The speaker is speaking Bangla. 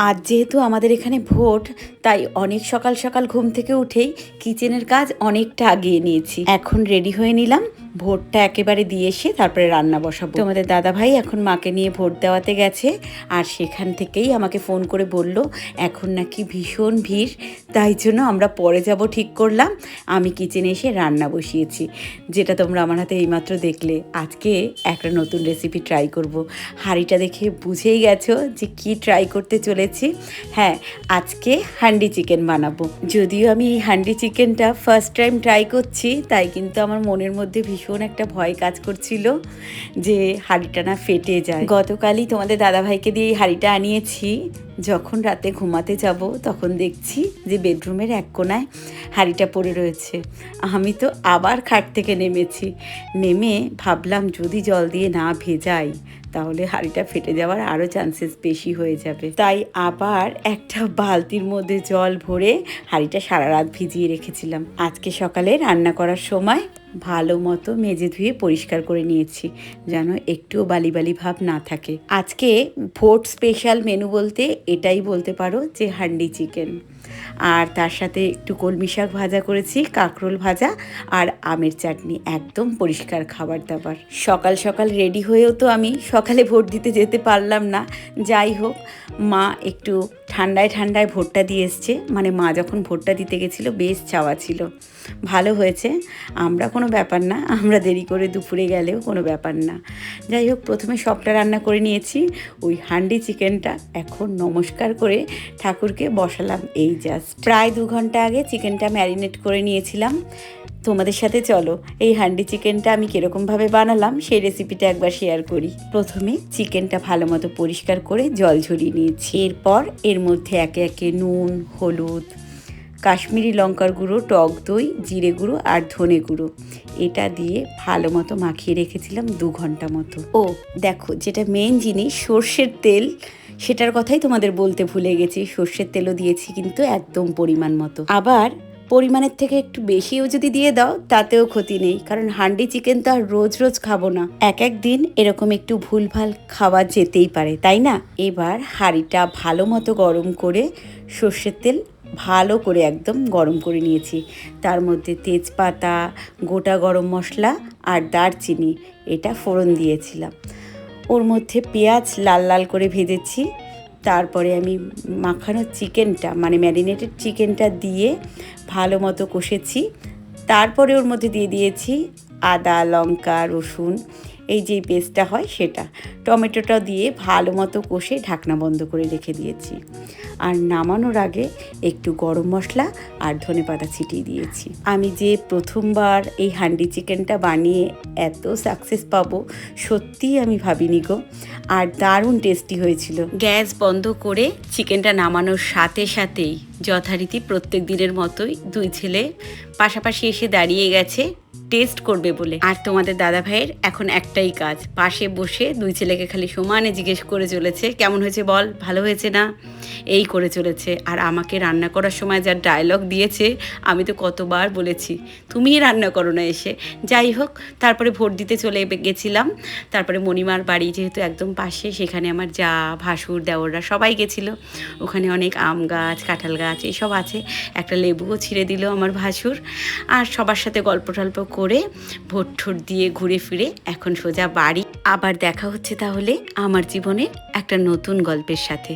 আজ যেহেতু আমাদের এখানে ভোট, তাই অনেক সকাল সকাল ঘুম থেকে উঠেই কিচেনের কাজ অনেকটা আগিয়ে নিয়েছি। এখন রেডি হয়ে নিলাম, ভোটটা একেবারে দিয়ে এসে তারপরে রান্না বসাবো। তোমাদের দাদাভাই এখন মাকে নিয়ে ভোট দেওয়াতে গেছে, আর সেখান থেকেই আমাকে ফোন করে বলল এখন নাকি ভীষণ ভিড়, তাই জন্য আমরা পরে যাব ঠিক করলাম। আমি কিচেনে এসে রান্না বসিয়েছি, যেটা তোমরা আমার হাতে এইমাত্র দেখলে। আজকে একটা নতুন রেসিপি ট্রাই করব। হাঁড়িটা দেখে বুঝেই গেছো যে কি ট্রাই করতে চলেছি। হ্যাঁ, আজকে হান্ডি চিকেন বানাবো। যদিও আমি এই হান্ডি চিকেনটা ফার্স্ট টাইম ট্রাই করছি, তাই কিন্তু আমার মনের মধ্যে ভীষণ একটা ভয় কাজ করছিল যে হাঁড়িটা না ফেটে যায়। গতকালই তোমাদের দাদাভাইকে দিয়ে এই হাঁড়িটা আনিয়েছি। যখন রাতে ঘুমাতে যাব তখন দেখছি যে বেডরুমের এক কোনায় হাঁড়িটা পড়ে রয়েছে। আমি তো আবার খাট থেকে নেমে ভাবলাম যদি জল দিয়ে না ভেজাই তাহলে হাঁড়িটা ফেটে যাওয়ার আরও চান্সেস বেশি হয়ে যাবে। তাই আবার একটা বালতির মধ্যে জল ভরে হাঁড়িটা সারা রাত ভিজিয়ে রেখেছিলাম। আজকে সকালে রান্না করার সময় ভালো মতো মেজে ধুয়ে পরিষ্কার করে নিয়েছি, যেন একটুও বালি বালি ভাব না থাকে। আজকে ভোট স্পেশাল মেনু বলতে এটাই বলতে পারো যে হান্ডি চিকেন, আর তার সাথে একটু কলমি শাক ভাজা করেছি, কাঁকরোল ভাজা আর আমের চাটনি। একদম পরিষ্কার খাবার দাবার। সকাল সকাল রেডি হয়েও তো আমি সকালে ভোট দিতে যেতে পারলাম না। যাই হোক, মা একটু ঠান্ডায় ঠান্ডায় ভোটটা দিয়ে এসছে। মানে মা যখন ভোটটা দিতে গেছিলো বেশ চাওয়া ছিল। ভালো হয়েছে, আমরা কোনো ব্যাপার না, আমরা দেরি করে দুপুরে গেলেও কোনো ব্যাপার না। যাই হোক, প্রথমে সবটা রান্না করে নিয়েছি। ওই হান্ডি চিকেনটা এখন নমস্কার করে ঠাকুরকে বসালাম। এই জাস্ট প্রায় 2 ঘন্টা আগে চিকেনটা ম্যারিনেট করে নিয়েছিলাম। তোমাদের সাথে চলো এই হান্ডি চিকেনটা আমি কীরকমভাবে বানালাম সেই রেসিপিটা একবার শেয়ার করি। প্রথমে চিকেনটা ভালো মতো পরিষ্কার করে জল ঝরিয়ে নিয়েছি। এরপর এর মধ্যে একে একে নুন, হলুদ, কাশ্মীরি লঙ্কার গুঁড়ো, টক দই, জিরে গুঁড়ো আর ধনে গুঁড়ো এটা দিয়ে ভালো মতো মাখিয়ে রেখেছিলাম 2 ঘন্টা মতো। ও দেখো, যেটা মেন জিনিস সর্ষের তেল, সেটার কথাই তোমাদের বলতে ভুলে গেছি। সর্ষের তেলও দিয়েছি কিন্তু একদম পরিমাণ মতো। আবার পরিমাণের থেকে একটু বেশিও যদি দিয়ে দাও তাতেও ক্ষতি নেই, কারণ হান্ডি চিকেন তো আর রোজ রোজ খাবো না। এক এক দিন এরকম একটু ভুলভাল খাওয়া যেতেই পারে, তাই না? এবার হাঁড়িটা ভালো মতো গরম করে সর্ষের তেল ভালো করে একদম গরম করে নিয়েছি। তার মধ্যে তেজপাতা, গোটা গরম মশলা আর দারচিনি এটা ফোড়ন দিয়েছিলাম। ওর মধ্যে পেঁয়াজ লাল লাল করে ভেজেছি। তারপরে আমি মাখানো চিকেনটা, মানে ম্যারিনেটেড চিকেনটা দিয়ে ভালো মতো কষেছি। তারপরে ওর মধ্যে দিয়ে দিয়েছি আদা, লঙ্কা, রসুন, এই যে পেস্টটা হয় সেটা, টমেটোটা দিয়ে ভালো মতো কষে ঢাকনা বন্ধ করে রেখে দিয়েছি। আর নামানোর আগে একটু গরম মশলা আর ধনেপাতা ছিটিয়ে দিয়েছি। আমি যে প্রথমবার এই হান্ডি চিকেনটা বানিয়ে এত সাকসেস পাবো সত্যিই আমি ভাবিনি গো। আর দারুণ টেস্টি হয়েছিল। গ্যাস বন্ধ করে চিকেনটা নামানোর সাথে সাথেই যথারীতি প্রত্যেক দিনের মতোই 2 ছেলে পাশাপাশি এসে দাঁড়িয়ে গেছে টেস্ট করবে বলে। আর তোমাদের দাদা ভাইয়ের এখন একটাই কাজ, পাশে বসে 2 ছেলেকে খালি সমানে জিজ্ঞেস করে চলেছে কেমন হয়েছে বল, ভালো হয়েছে না, এই করে চলেছে। আর আমাকে রান্না করার সময় যা ডায়লগ দিয়েছে, আমি তো কতবার বলেছি তুমিই রান্না করো না এসে। যাই হোক, তারপরে ভোট দিতে চলে গেছিলাম। তারপরে মণিমার বাড়ি যেহেতু একদম পাশে, সেখানে আমার যা, ভাসুর, দেওররা সবাই গেছিলো। ওখানে অনেক আম গাছ, কাঁঠাল গাছ এসব আছে। একটা লেবুও ছিঁড়ে দিল আমার ভাসুর। আর সবার সাথে গল্প টল্প করে ভোট ঠোট দিয়ে ঘুরে ফিরে এখন সোজা বাড়ি। আবার দেখা হচ্ছে তাহলে আমার জীবনে একটা নতুন গল্পের সাথে।